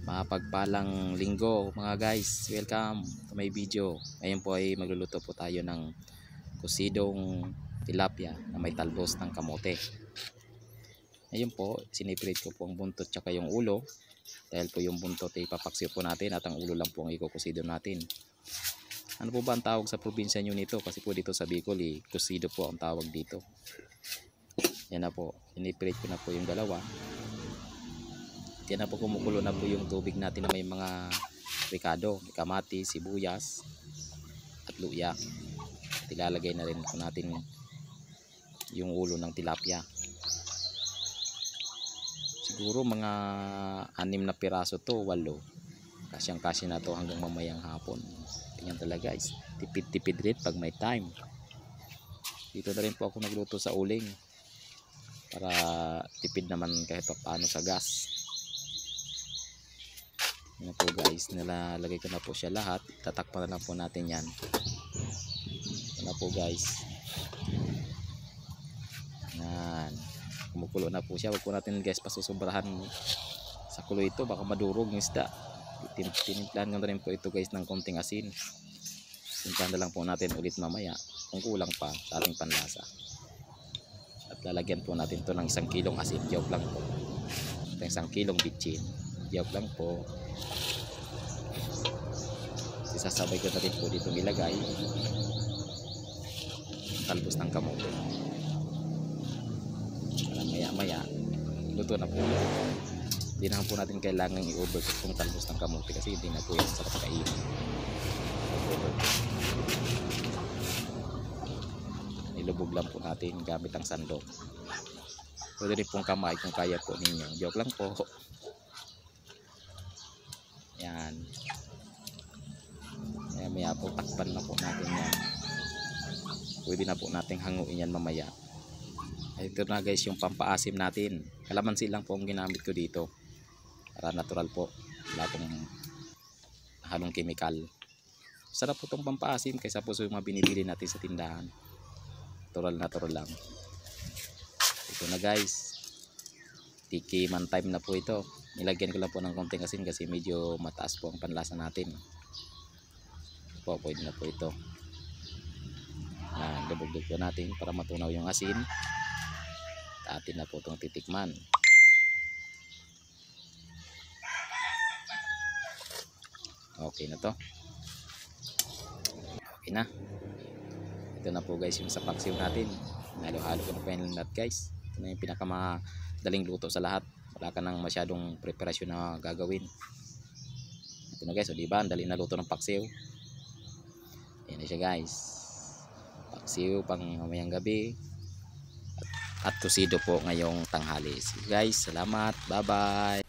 Mapagpalang linggo mga guys, welcome to my video. Ngayon po ay magluluto po tayo ng kusidong tilapia na may talbos ng kamote. Ngayon po, siniprate ko po ang buntot tsaka yung ulo. Dahil po yung buntot ay papaksiw po natin at ang ulo lang po ang ikukusido natin. Ano po ba ang tawag sa probinsya nyo nito? Kasi po dito sa Bicol, kusido po ang tawag dito. Yan na po, siniprate ko na po yung dalawa. Yan na po, kumukulo na po yung tubig natin na may mga ricado, kamatis, sibuyas at luya. At ilalagay na rin po natin yung ulo ng tilapia. Siguro mga 6 na piraso to, 8. Kasyang kasya na to hanggang mamayang hapon. Tingnan talaga guys, tipid-tipid rin pag may time. Dito na rin po ako nagluto sa uling para tipid naman kahit paano sa gas. Yan po guys, nilalagay ko na po siya lahat. Tatakpan na lang po natin yan. Yan na po guys. Yan, kumukulo na po siya. Huwag po natin guys pasusobrahan sa kulo ito, baka madurog yung isda. Tinimplahan ko na rin po ito guys ng konting asin. Simplahan na lang po natin ulit mamaya kung kulang pa sa ating panlasa. At lalagyan po natin to ng 1 kilong asin. Joke lang po. At 1 kilong bitchin. Joke lang po. Sasabay ko na rin po dito nilagay talbos ng kamote. Para maya maya luto na po. Hindi na po natin kailangan i-overcook yung talbos ng kamote kasi hindi na po yan sarap kainin. Ilubog lang po natin gamit ang sandok. Pwede rin pong kamay kung kaya po ninyo. Joke lang po. Yan. Maya po takpan na po natin yan. Pwede na po natin hanguin yan mamaya. Ito na guys yung pampaasim natin. Kalamansi lang po ang ginamit ko dito. Para natural po. Wala pong halong chemical. Sarap po itong pampaasim kaysa po yung mga binibili natin sa tindahan. Natural lang. Ito na guys. Tikiman time na po ito. Nilagyan ko lang po ng konting asin kasi medyo mataas po ang panlasa natin. Pwede na po ito. Yan, dubog-dug po natin para matunaw yung asin. Atin na po itong titikman. Okay na to. Okay na. Ito na po guys yung sa paksiw natin. Halo-halo ko na po yung lahat guys. Ito na yung pinakamadaling luto sa lahat. Wala ka nang masyadong preparasyon na gagawin. Ito na guys, o diba? Ang dali na luto ng paksiw. Ayan na siya guys. Paksiw pang mamayang gabi. At kusido po ngayong tanghali. So guys, salamat. Bye bye.